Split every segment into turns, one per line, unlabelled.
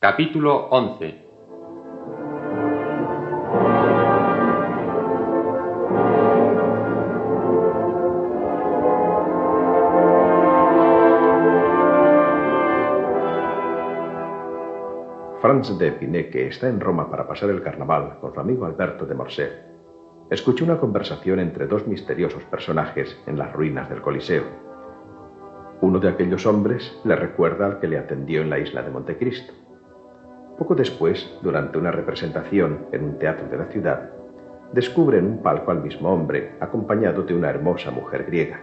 Capítulo 11.
Franz de Épinay, que está en Roma para pasar el carnaval con su amigo Alberto de Morcerf, escuchó una conversación entre dos misteriosos personajes en las ruinas del Coliseo. Uno de aquellos hombres le recuerda al que le atendió en la isla de Montecristo. Poco después, durante una representación en un teatro de la ciudad, descubre en un palco al mismo hombre, acompañado de una hermosa mujer griega.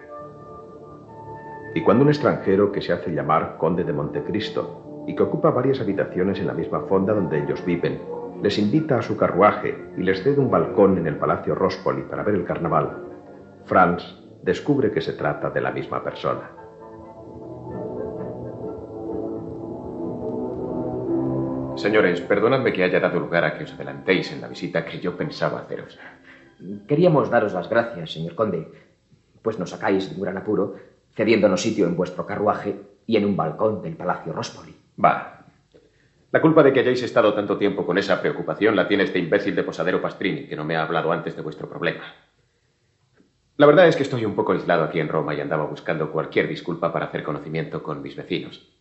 Y cuando un extranjero que se hace llamar Conde de Montecristo y que ocupa varias habitaciones en la misma fonda donde ellos viven, les invita a su carruaje y les cede un balcón en el Palacio Rospoli para ver el carnaval, Franz descubre que se trata de la misma persona.
Señores, perdonadme que haya dado lugar a que os adelantéis en la visita que yo pensaba haceros.
Queríamos daros las gracias, señor conde, pues nos sacáis de un gran apuro, cediéndonos sitio en vuestro carruaje y en un balcón del Palacio Rospoli.
Va. La culpa de que hayáis estado tanto tiempo con esa preocupación la tiene este imbécil de posadero Pastrini, que no me ha hablado antes de vuestro problema. La verdad es que estoy un poco aislado aquí en Roma y andaba buscando cualquier disculpa para hacer conocimiento con mis vecinos.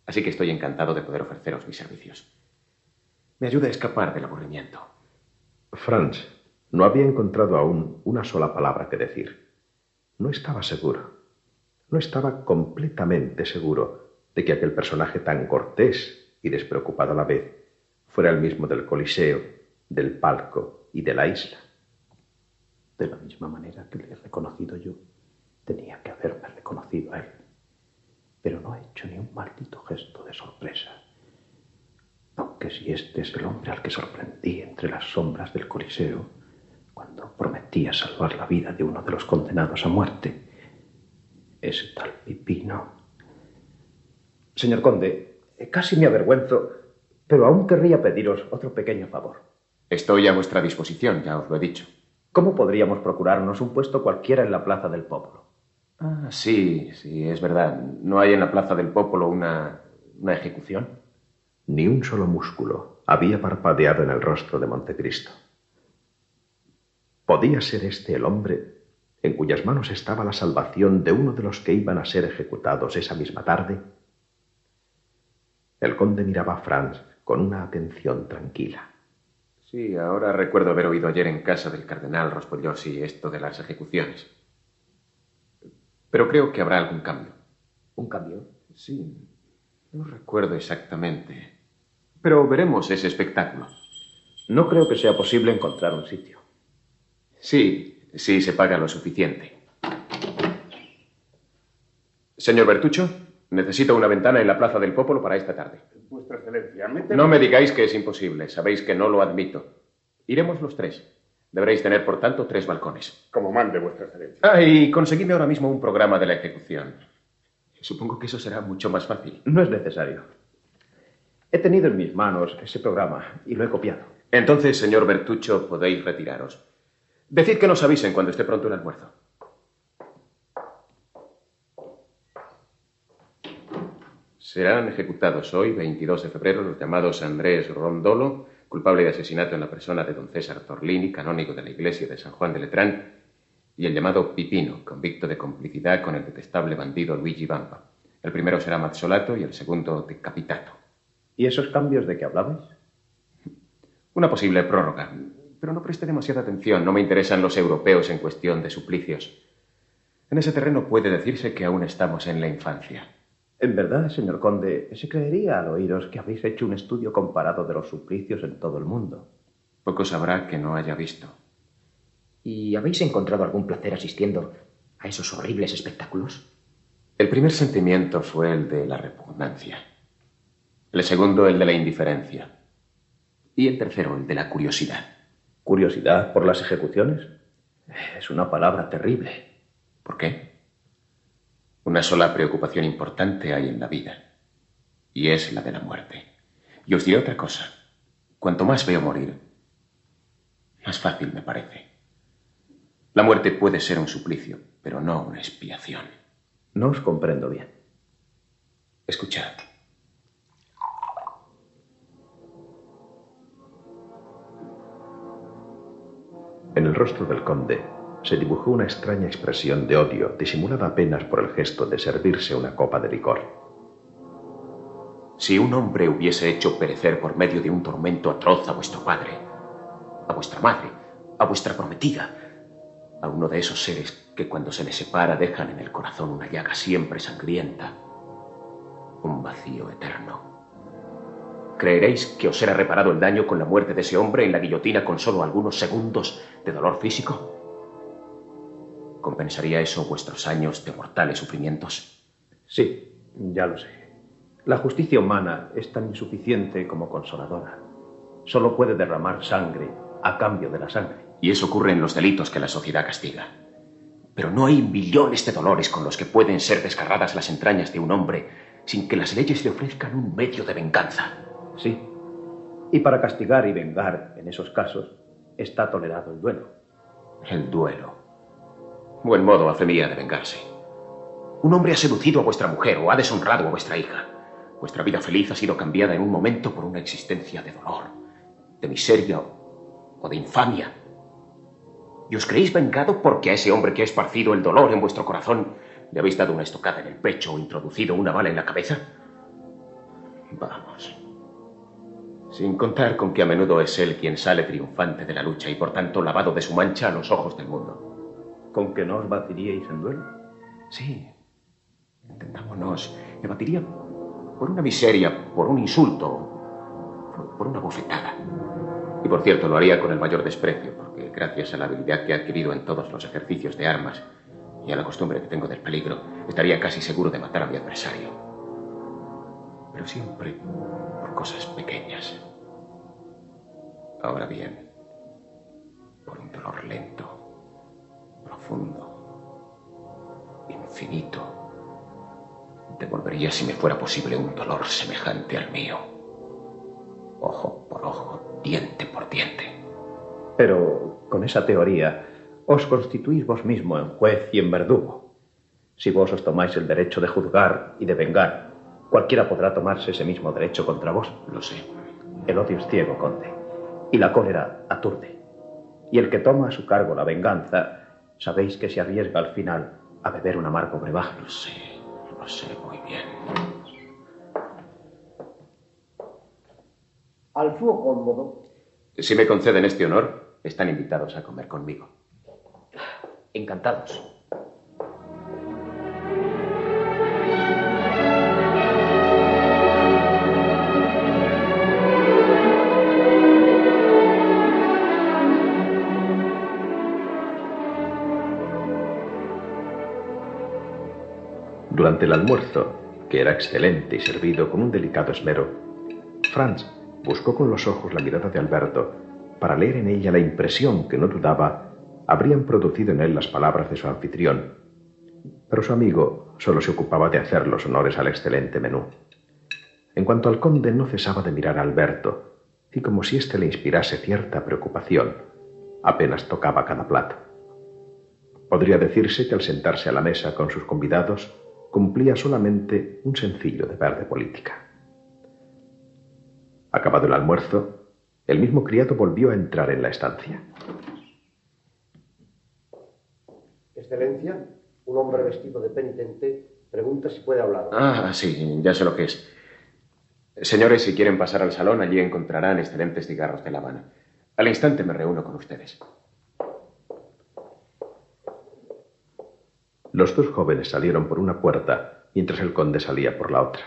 Así que estoy encantado de poder ofreceros mis servicios. Me ayuda a escapar del aburrimiento.
Franz no había encontrado aún una sola palabra que decir. No estaba seguro. No estaba completamente seguro de que aquel personaje tan cortés y despreocupado a la vez fuera el mismo del Coliseo, del palco y de la isla.
De la misma manera que le he reconocido yo, tenía que haberme reconocido a él. Pero no he hecho ni un maldito gesto de sorpresa. Aunque si este es el hombre al que sorprendí entre las sombras del Coliseo, cuando prometía salvar la vida de uno de los condenados a muerte, ese tal Pipino.
Señor conde, casi me avergüenzo, pero aún querría pediros otro pequeño favor.
Estoy a vuestra disposición, ya os lo he dicho.
¿Cómo podríamos procurarnos un puesto cualquiera en la Plaza del Popolo?
Ah, sí, es verdad. ¿No hay en la Plaza del Popolo una ejecución?
Ni un solo músculo había parpadeado en el rostro de Montecristo. ¿Podía ser este el hombre en cuyas manos estaba la salvación de uno de los que iban a ser ejecutados esa misma tarde? El conde miraba a Franz con una atención tranquila.
Sí, ahora recuerdo haber oído ayer en casa del cardenal Rospigliosi esto de las ejecuciones. Pero creo que habrá algún cambio.
¿Un cambio?
Sí, no recuerdo exactamente. Pero veremos ese espectáculo.
No creo que sea posible encontrar un sitio.
Sí, se paga lo suficiente. Señor Bertuccio, necesito una ventana en la Plaza del Popolo para esta tarde.
Vuestra Excelencia,
No me digáis que es imposible. Sabéis que no lo admito. Iremos los tres. Deberéis tener, por tanto, 3 balcones.
Como mande, Vuestra Excelencia.
Ah, y conseguidme ahora mismo un programa de la ejecución. Supongo que eso será mucho más fácil.
No es necesario. He tenido en mis manos ese programa y lo he copiado.
Entonces, señor Bertuccio, podéis retiraros. Decid que nos avisen cuando esté pronto el almuerzo. Serán ejecutados hoy, 22 de febrero, los llamados Andrés Rondolo, culpable de asesinato en la persona de don César Torlini, canónigo de la iglesia de San Juan de Letrán, y el llamado Pipino, convicto de complicidad con el detestable bandido Luigi Vampa. El primero será mazzolato y el segundo decapitato.
¿Y esos cambios de que hablabais?
Una posible prórroga. Pero no preste demasiada atención. No me interesan los europeos en cuestión de suplicios. En ese terreno puede decirse que aún estamos en la infancia.
En verdad, señor conde, se creería al oíros que habéis hecho un estudio comparado de los suplicios en todo el mundo.
Poco sabrá que no haya visto.
¿Y habéis encontrado algún placer asistiendo a esos horribles espectáculos?
El primer sentimiento fue el de la repugnancia. El segundo, el de la indiferencia. Y el tercero, el de la curiosidad.
¿Curiosidad por las ejecuciones? Es una palabra terrible.
¿Por qué? Una sola preocupación importante hay en la vida, y es la de la muerte. Y os diré otra cosa. Cuanto más veo morir, más fácil me parece. La muerte puede ser un suplicio, pero no una expiación.
No os comprendo bien.
Escuchad.
En el rostro del conde se dibujó una extraña expresión de odio, disimulada apenas por el gesto de servirse una copa de licor.
Si un hombre hubiese hecho perecer por medio de un tormento atroz a vuestro padre, a vuestra madre, a vuestra prometida, a uno de esos seres que cuando se les separa dejan en el corazón una llaga siempre sangrienta, un vacío eterno, ¿creeréis que os será reparado el daño con la muerte de ese hombre en la guillotina con solo algunos segundos de dolor físico? ¿Compensaría eso vuestros años de mortales sufrimientos?
Sí, ya lo sé. La justicia humana es tan insuficiente como consoladora. Solo puede derramar sangre a cambio de la sangre.
Y eso ocurre en los delitos que la sociedad castiga. Pero no hay millones de dolores con los que pueden ser desgarradas las entrañas de un hombre sin que las leyes le ofrezcan un medio de venganza.
Sí. Y para castigar y vengar en esos casos está tolerado el duelo.
El duelo. Buen modo hace mía de vengarse. Un hombre ha seducido a vuestra mujer o ha deshonrado a vuestra hija. Vuestra vida feliz ha sido cambiada en un momento por una existencia de dolor, de miseria o de infamia. ¿Y os creéis vengado porque a ese hombre que ha esparcido el dolor en vuestro corazón le habéis dado una estocada en el pecho o introducido una bala en la cabeza? Vamos. Sin contar con que a menudo es él quien sale triunfante de la lucha y por tanto lavado de su mancha a los ojos del mundo.
¿Con que no os batiríais en duelo?
Sí. Entendámonos. Me batiría por una miseria, por un insulto, por una bofetada. Y por cierto, lo haría con el mayor desprecio, porque gracias a la habilidad que he adquirido en todos los ejercicios de armas y a la costumbre que tengo del peligro, estaría casi seguro de matar a mi adversario. Pero siempre por cosas pequeñas. Ahora bien, por un dolor lento, profundo, infinito, devolvería, si me fuera posible, un dolor semejante al mío. Ojo por ojo, diente por diente.
Pero con esa teoría os constituís vos mismo en juez y en verdugo. Si vos os tomáis el derecho de juzgar y de vengar, cualquiera podrá tomarse ese mismo derecho contra vos.
Lo sé.
El odio es ciego, conde, y la cólera aturde. Y el que toma a su cargo la venganza, sabéis que se arriesga al final a beber un amargo brebaje.
Lo sé muy bien.
Al suo cómodo.
Si me conceden este honor, están invitados a comer conmigo.
Encantados.
Durante el almuerzo, que era excelente y servido con un delicado esmero, Franz buscó con los ojos la mirada de Alberto para leer en ella la impresión que no dudaba habrían producido en él las palabras de su anfitrión. Pero su amigo solo se ocupaba de hacer los honores al excelente menú. En cuanto al conde, no cesaba de mirar a Alberto, y como si éste le inspirase cierta preocupación, apenas tocaba cada plato. Podría decirse que al sentarse a la mesa con sus convidados, cumplía solamente un sencillo deber de política. Acabado el almuerzo, el mismo criado volvió a entrar en la estancia.
Excelencia, un hombre vestido de penitente pregunta si puede hablar.
Ah, sí, ya sé lo que es. Señores, si quieren pasar al salón, allí encontrarán excelentes cigarros de La Habana. Al instante me reúno con ustedes.
Los dos jóvenes salieron por una puerta, mientras el conde salía por la otra.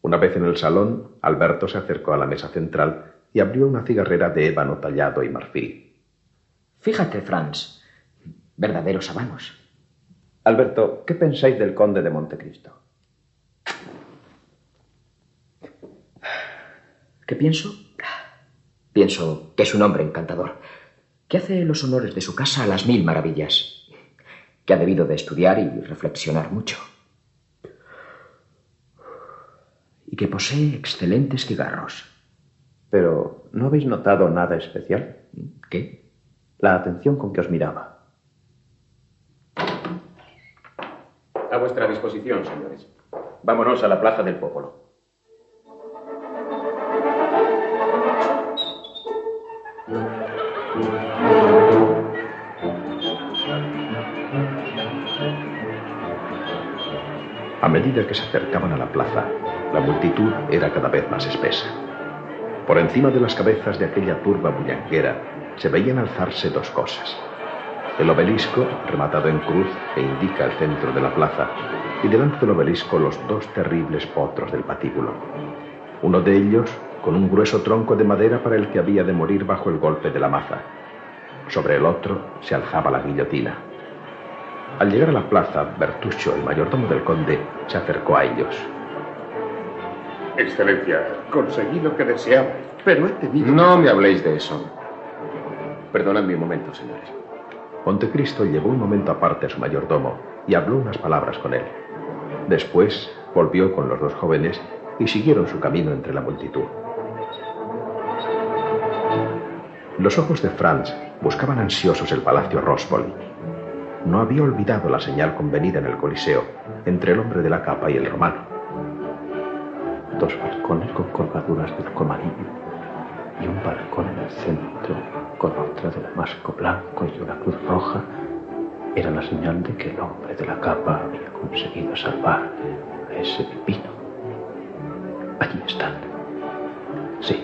Una vez en el salón, Alberto se acercó a la mesa central y abrió una cigarrera de ébano tallado y marfil.
Fíjate, Franz, verdaderos habanos.
Alberto, ¿qué pensáis del conde de Montecristo?
¿Qué pienso? Pienso que es un hombre encantador, que hace los honores de su casa a las 1000 maravillas, que ha debido de estudiar y reflexionar mucho, y que posee excelentes cigarros.
Pero, ¿no habéis notado nada especial?
¿Qué?
La atención con que os miraba.
A vuestra disposición, señores. Vámonos a la Plaza del Popolo.
medida que se acercaban a la plaza, la multitud era cada vez más espesa. Por encima de las cabezas de aquella turba bullanguera se veían alzarse dos cosas. El obelisco, rematado en cruz, que indica el centro de la plaza, y delante del obelisco los dos terribles potros del patíbulo. Uno de ellos con un grueso tronco de madera para el que había de morir bajo el golpe de la maza. Sobre el otro se alzaba la guillotina. Al llegar a la plaza, Bertuccio, el mayordomo del conde, se acercó a ellos.
Excelencia, conseguí lo que deseaba, pero he tenido...
No me habléis de eso. Perdonadme un momento, señores.
Montecristo llevó un momento aparte a su mayordomo y habló unas palabras con él. Después volvió con los dos jóvenes y siguieron su camino entre la multitud. Los ojos de Franz buscaban ansiosos el palacio Rospoli. No había olvidado la señal convenida en el Coliseo entre el hombre de la capa y el romano.
Dos balcones con colgaduras de arco amarillo y un balcón en el centro con otra de damasco blanco y una cruz roja era la señal de que el hombre de la capa había conseguido salvar a ese Pipino. Allí están. Sí,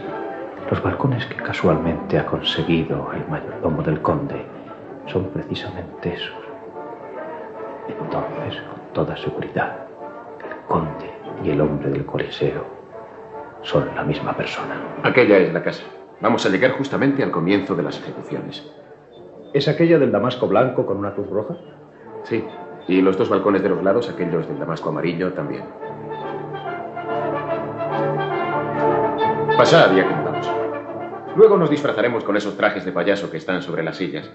los balcones que casualmente ha conseguido el mayordomo del conde son precisamente esos. Entonces, con toda seguridad, el conde y el hombre del Coliseo son la misma persona.
Aquella es la casa. Vamos a llegar justamente al comienzo de las ejecuciones.
¿Es aquella del damasco blanco con una cruz roja?
Sí, y los dos balcones de los lados, aquellos del damasco amarillo, también. Pasad y acomodamos. Luego nos disfrazaremos con esos trajes de payaso que están sobre las sillas.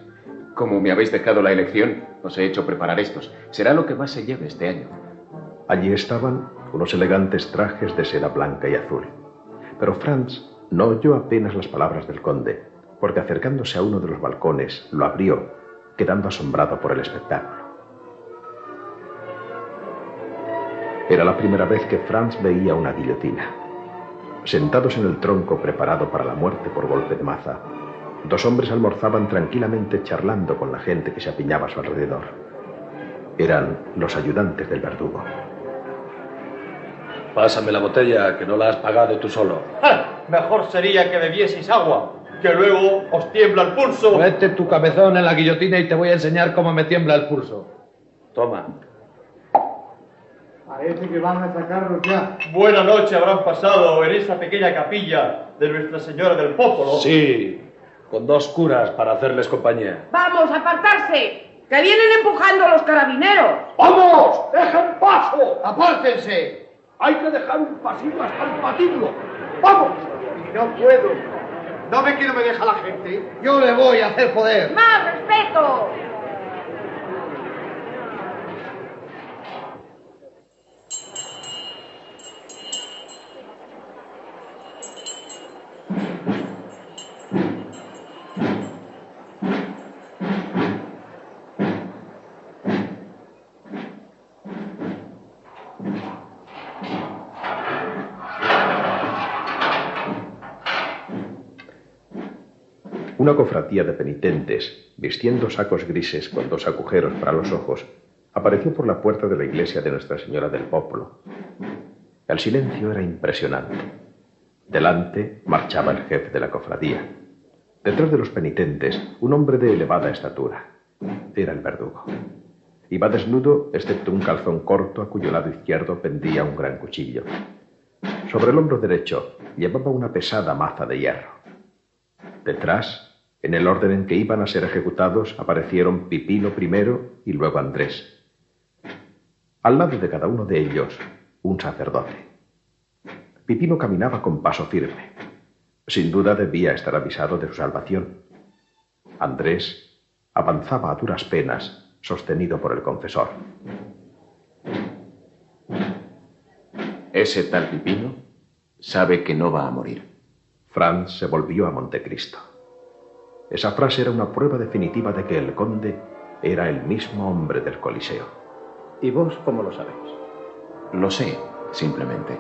Como me habéis dejado la elección, os he hecho preparar estos. Será lo que más se lleve este año.
Allí estaban unos elegantes trajes de seda blanca y azul. Pero Franz no oyó apenas las palabras del conde, porque acercándose a uno de los balcones, lo abrió, quedando asombrado por el espectáculo. Era la primera vez que Franz veía una guillotina. Sentados en el tronco preparado para la muerte por golpe de maza, dos hombres almorzaban tranquilamente charlando con la gente que se apiñaba a su alrededor. Eran los ayudantes del verdugo.
Pásame la botella, que no la has pagado tú solo.
Mejor sería que bebieseis agua, que luego os tiembla el pulso.
Mete tu cabezón en la guillotina y te voy a enseñar cómo me tiembla el pulso. Toma.
Parece que van a sacarlos ya.
Buena noche habrán pasado en esa pequeña capilla de Nuestra Señora del Popolo.
Sí, con dos curas para hacerles compañía.
¡Vamos, a apartarse! ¡Que vienen empujando a los carabineros!
¡Vamos! ¡Dejen paso!
¡Apártense!
Hay que dejar un pasillo hasta el patíbulo. ¡Vamos!
Y no puedo. ¿No ve que no me deja la gente? Yo le voy a hacer poder.
¡Más respeto!
Una cofradía de penitentes, vistiendo sacos grises con dos agujeros para los ojos, apareció por la puerta de la iglesia de Nuestra Señora del Popolo. El silencio era impresionante. Delante marchaba el jefe de la cofradía. Detrás de los penitentes, un hombre de elevada estatura. Era el verdugo. Iba desnudo, excepto un calzón corto a cuyo lado izquierdo pendía un gran cuchillo. Sobre el hombro derecho llevaba una pesada maza de hierro. Detrás, en el orden en que iban a ser ejecutados, aparecieron Pipino primero y luego Andrés. Al lado de cada uno de ellos, un sacerdote. Pipino caminaba con paso firme. Sin duda debía estar avisado de su salvación. Andrés avanzaba a duras penas, sostenido por el confesor.
Ese tal Pipino sabe que no va a morir.
Franz se volvió a Montecristo. Esa frase era una prueba definitiva de que el conde era el mismo hombre del Coliseo.
¿Y vos cómo lo sabéis?
Lo sé, simplemente.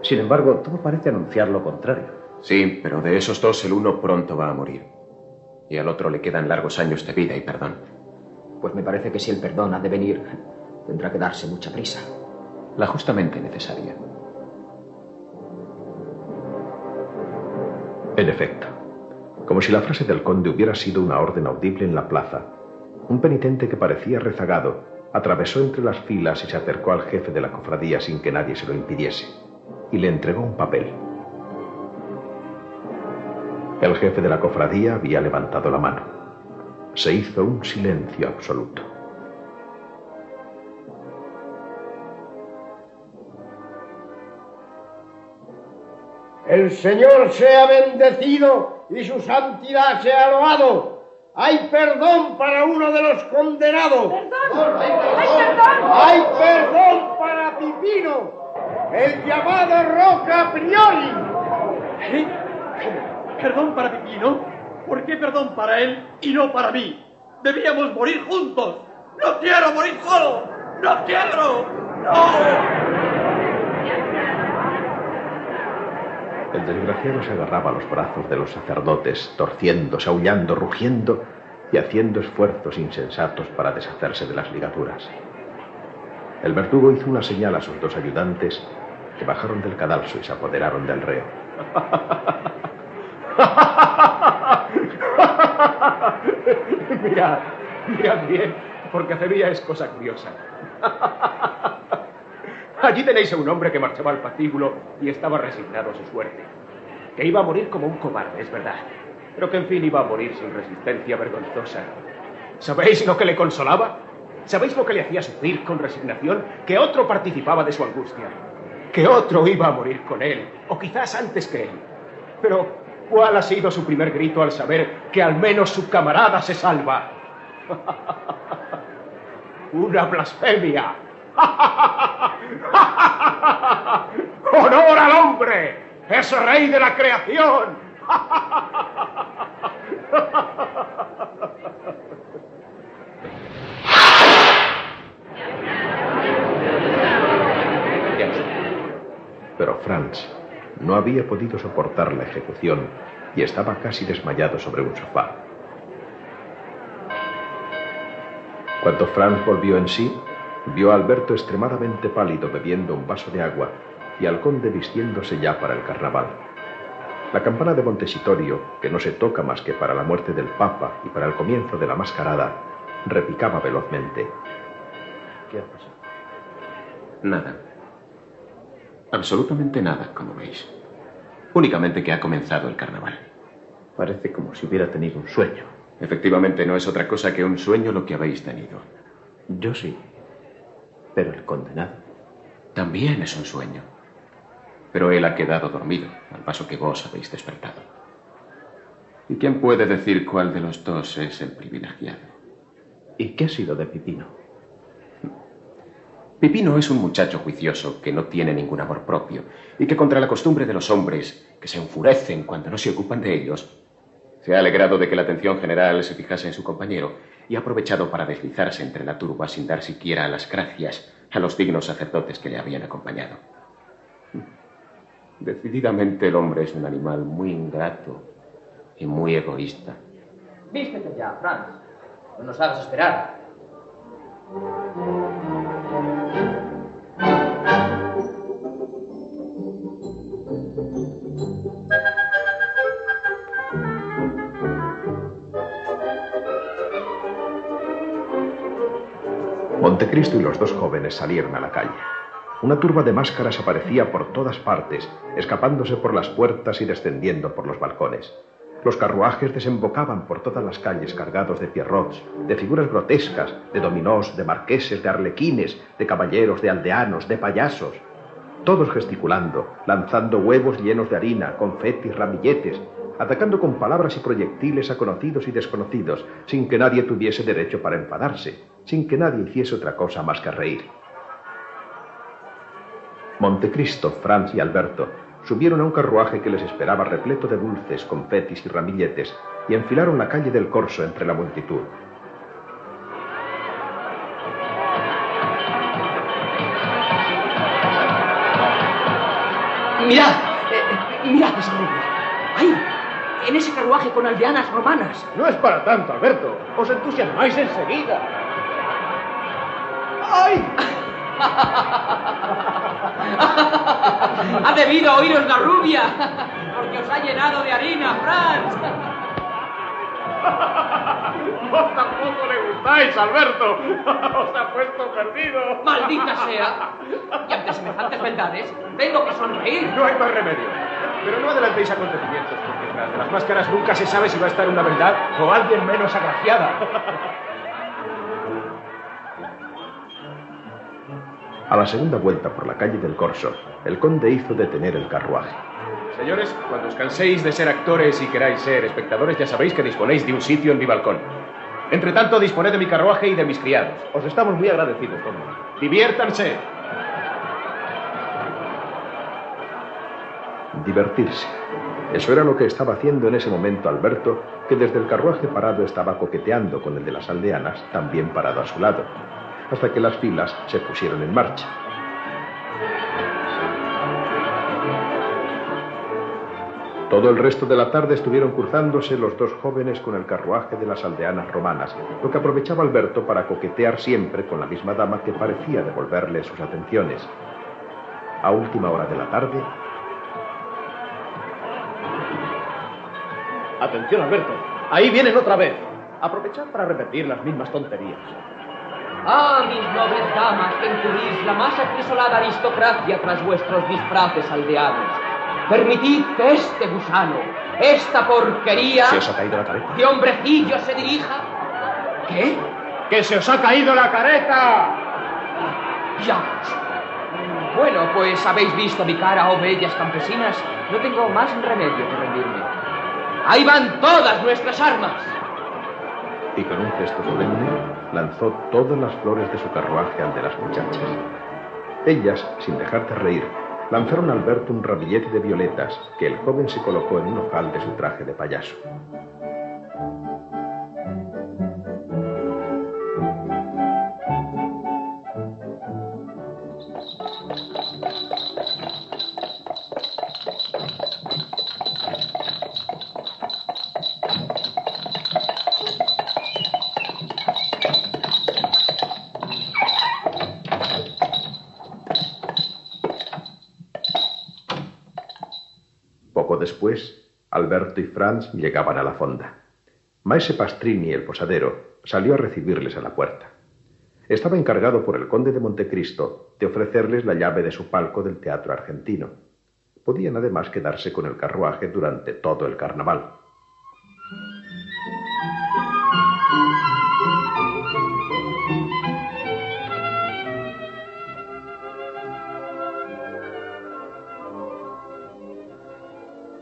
Sin embargo, todo parece anunciar lo contrario.
Sí, pero de esos dos el uno pronto va a morir. Y al otro le quedan largos años de vida y perdón.
Pues me parece que si el perdón ha de venir, tendrá que darse mucha prisa.
La justamente necesaria.
En efecto, como si la frase del conde hubiera sido una orden audible en la plaza, un penitente que parecía rezagado atravesó entre las filas y se acercó al jefe de la cofradía sin que nadie se lo impidiese, y le entregó un papel. El jefe de la cofradía había levantado la mano. Se hizo un silencio absoluto.
El Señor sea bendecido y su santidad sea loado. ¡Hay perdón para uno de los condenados!
¡Perdón! ¡Hay perdón!
¡Hay perdón para Pipino, el llamado Roca Priori!
¿Eh? ¿Perdón para Pipino? ¿Por qué perdón para él y no para mí? ¡Debíamos morir juntos! ¡No quiero morir solo! ¡No quiero! ¡No!
El desgraciado se agarraba a los brazos de los sacerdotes, torciéndose, aullando, rugiendo y haciendo esfuerzos insensatos para deshacerse de las ligaduras. El verdugo hizo una señal a sus dos ayudantes, que bajaron del cadalso y se apoderaron del reo.
Mirad bien, porque Acevía es cosa curiosa. Allí tenéis a un hombre que marchaba al patíbulo y estaba resignado a su suerte. Que iba a morir como un cobarde, es verdad. Pero que en fin iba a morir sin resistencia vergonzosa. ¿Sabéis lo que le consolaba? ¿Sabéis lo que le hacía sufrir con resignación? Que otro participaba de su angustia. Que otro iba a morir con él, o quizás antes que él. Pero, ¿cuál ha sido su primer grito al saber que al menos su camarada se salva? ¡Una blasfemia! ¡Honor al hombre! ¡Es rey de la creación!
Pero Franz no había podido soportar la ejecución y estaba casi desmayado sobre un sofá. Cuando Franz volvió en sí, vio a Alberto extremadamente pálido bebiendo un vaso de agua y al conde vistiéndose ya para el carnaval. La campana de Montecitorio, que no se toca más que para la muerte del Papa y para el comienzo de la mascarada, repicaba velozmente.
¿Qué ha pasado? Nada. Absolutamente nada, como veis. Únicamente que ha comenzado el carnaval.
Parece como si hubiera tenido un sueño.
Efectivamente, no es otra cosa que un sueño lo que habéis tenido.
Yo sí. Pero el condenado
también es un sueño. Pero él ha quedado dormido, al paso que vos habéis despertado. ¿Y quién puede decir cuál de los dos es el privilegiado?
¿Y qué ha sido de Pipino?
Pipino es un muchacho juicioso que no tiene ningún amor propio y que, contra la costumbre de los hombres, que se enfurecen cuando no se ocupan de ellos, se ha alegrado de que la atención general se fijase en su compañero y ha aprovechado para deslizarse entre la turba sin dar siquiera las gracias a los dignos sacerdotes que le habían acompañado. Decididamente el hombre es un animal muy ingrato y muy egoísta.
Vístete ya, Franz. No nos hagas esperar.
Montecristo y los dos jóvenes salieron a la calle. Una turba de máscaras aparecía por todas partes, escapándose por las puertas y descendiendo por los balcones. Los carruajes desembocaban por todas las calles cargados de pierrots, de figuras grotescas, de dominós, de marqueses, de arlequines, de caballeros, de aldeanos, de payasos. Todos gesticulando, lanzando huevos llenos de harina, confetis, ramilletes, atacando con palabras y proyectiles a conocidos y desconocidos, sin que nadie tuviese derecho para enfadarse, sin que nadie hiciese otra cosa más que reír. Montecristo, Franz y Alberto subieron a un carruaje que les esperaba repleto de dulces, confetis y ramilletes y enfilaron la calle del Corso entre la multitud.
¡Mirad! ¡Mirad esa rubia! ¡Ahí! En ese carruaje con aldeanas romanas.
No es para tanto, Alberto. Os entusiasmáis enseguida.
¡Ay! Ha debido oíros la rubia, porque os ha llenado de harina, Franz.
Vos tampoco le gustáis, Alberto. Os ha puesto perdido.
¡Maldita sea! Y ante semejantes verdades, tengo que sonreír.
No hay más remedio. Pero no adelantéis acontecimientos, porque tras de las máscaras nunca se sabe si va a estar una verdad o alguien menos agraciada.
A la segunda vuelta por la calle del Corso, el conde hizo detener el carruaje.
Señores, cuando os canséis de ser actores y queráis ser espectadores, ya sabéis que disponéis de un sitio en mi balcón. Entre tanto, disponed de mi carruaje y de mis criados.
Os estamos muy agradecidos, conde.
¡Diviértanse!
Divertirse. Eso era lo que estaba haciendo en ese momento Alberto, que desde el carruaje parado estaba coqueteando con el de las aldeanas, también parado a su lado, hasta que las filas se pusieron en marcha. Todo el resto de la tarde estuvieron cruzándose los dos jóvenes con el carruaje de las aldeanas romanas, lo que aprovechaba Alberto para coquetear siempre con la misma dama que parecía devolverle sus atenciones. A última hora de la tarde...
Atención, Alberto. Ahí vienen otra vez. Aprovechad para repetir las mismas tonterías.
¡Ah, mis nobles damas, que encubrís la más acrisolada aristocracia tras vuestros disfraces aldeanos! Permitid que este gusano, esta porquería...
¿Se os ha caído la careta?
¡De hombrecillo se dirija! ¿Qué?
¡Que se os ha caído la careta!
¡Ya! Bueno, pues habéis visto mi cara, oh bellas campesinas. No tengo más remedio que rendirme. ¡Ahí van todas nuestras armas!
Y con un gesto solemne lanzó todas las flores de su carruaje al de las muchachas. Ellas, sin dejar de reír, lanzaron a Alberto un ramillete de violetas que el joven se colocó en un ojal de su traje de payaso. Poco después, Alberto y Franz llegaban a la fonda. Maese Pastrini, el posadero, salió a recibirles a la puerta. Estaba encargado por el conde de Montecristo de ofrecerles la llave de su palco del Teatro Argentino. Podían además quedarse con el carruaje durante todo el carnaval.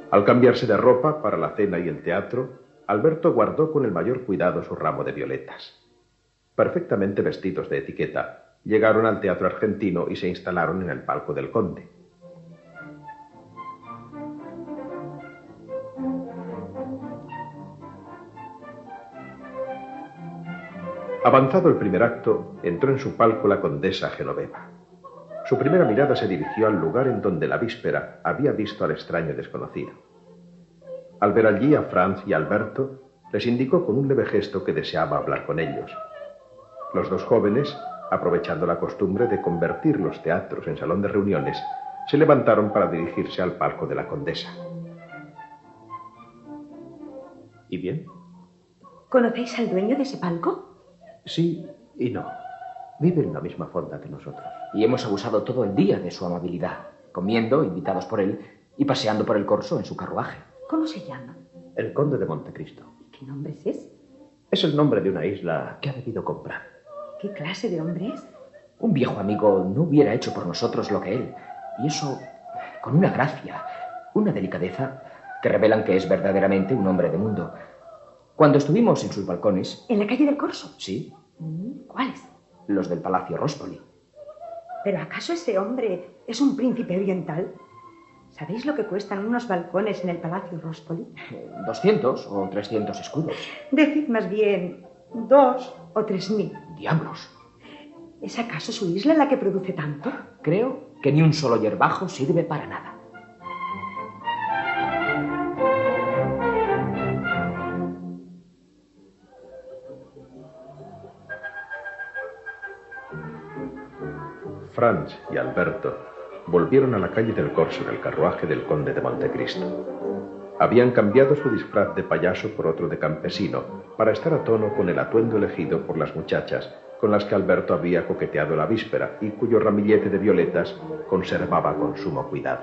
Al cambiarse de ropa para la cena y el teatro, Alberto guardó con el mayor cuidado su ramo de violetas. Perfectamente vestidos de etiqueta, llegaron al Teatro Argentino y se instalaron en el palco del conde. Avanzado el primer acto, entró en su palco la condesa Genoveva. Su primera mirada se dirigió al lugar en donde la víspera había visto al extraño desconocido. Al ver allí a Franz y a Alberto, les indicó con un leve gesto que deseaba hablar con ellos. Los dos jóvenes, aprovechando la costumbre de convertir los teatros en salón de reuniones, se levantaron para dirigirse al palco de la condesa.
¿Y bien?
¿Conocéis al dueño de ese palco?
Sí y no. Vive en la misma fonda que nosotros.
Y hemos abusado todo el día de su amabilidad, comiendo, invitados por él, y paseando por el Corso en su carruaje.
¿Cómo se llama?
El conde de Montecristo.
¿Qué nombre es ese?
Es el nombre de una isla que ha debido comprar.
¿Qué clase de hombre es?
Un viejo amigo no hubiera hecho por nosotros lo que él. Y eso con una gracia, una delicadeza que revelan que es verdaderamente un hombre de mundo. Cuando estuvimos en sus balcones...
¿En la calle del Corso?
Sí.
¿Cuáles?
Los del Palacio Rospoli.
¿Pero acaso ese hombre es un príncipe oriental? ¿Sabéis lo que cuestan unos balcones en el Palacio Rospoli?
200 o 300 escudos.
Decid más bien 2 o 3.000.
¡Diablos!
¿Es acaso su isla la que produce tanto?
Creo que ni un solo hierbajo sirve para nada.
Franz y Alberto volvieron a la calle del Corso en el carruaje del conde de Montecristo. Habían cambiado su disfraz de payaso por otro de campesino para estar a tono con el atuendo elegido por las muchachas con las que Alberto había coqueteado la víspera y cuyo ramillete de violetas conservaba con sumo cuidado.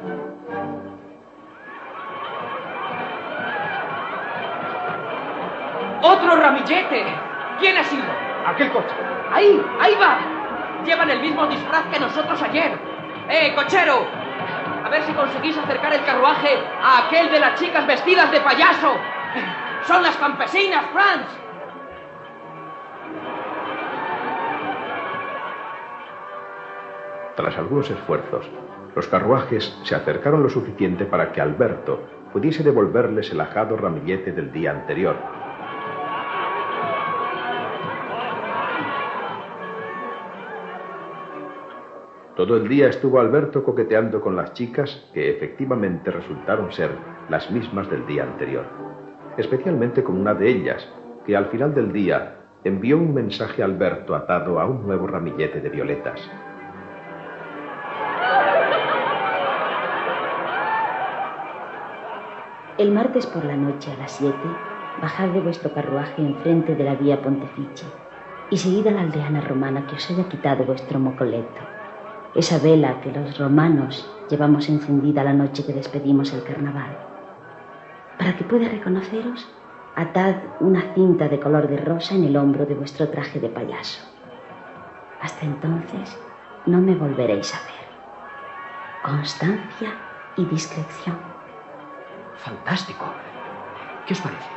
¡Otro ramillete! ¿Quién ha sido?
Aquel coche.
¡Ahí! ¡Ahí va! Llevan el mismo disfraz que nosotros ayer. ¡Cochero! A ver si conseguís acercar el carruaje a aquel de las chicas vestidas de payaso. ¡Son las campesinas, Franz!
Tras algunos esfuerzos, los carruajes se acercaron lo suficiente para que Alberto pudiese devolverles el ajado ramillete del día anterior. Todo el día estuvo Alberto coqueteando con las chicas que efectivamente resultaron ser las mismas del día anterior, especialmente con una de ellas, que al final del día envió un mensaje a Alberto atado a un nuevo ramillete de violetas.
El martes por la noche a las 7, bajad de vuestro carruaje enfrente de la vía Pontefice y seguid a la aldeana romana que os haya quitado vuestro mocoleto, esa vela que los romanos llevamos encendida la noche que despedimos el carnaval. Para que pueda reconoceros, atad una cinta de color de rosa en el hombro de vuestro traje de payaso. Hasta entonces no me volveréis a ver. Constancia y discreción.
Fantástico. ¿Qué os parece?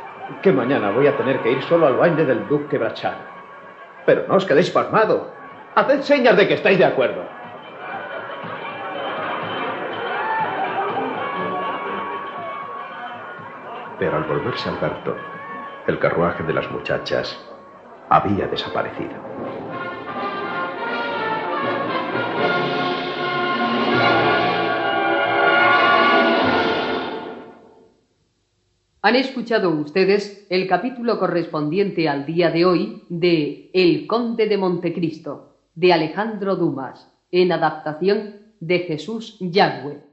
Que mañana voy a tener que ir solo al baile del duque Bracciano. Pero no os quedéis pasmado. Haced señas de que estáis de acuerdo.
Pero al volverse Alberto, el carruaje de las muchachas había desaparecido.
Han escuchado ustedes el capítulo correspondiente al día de hoy de El Conde de Montecristo, de Alejandro Dumas, en adaptación de Jesús Yagüe.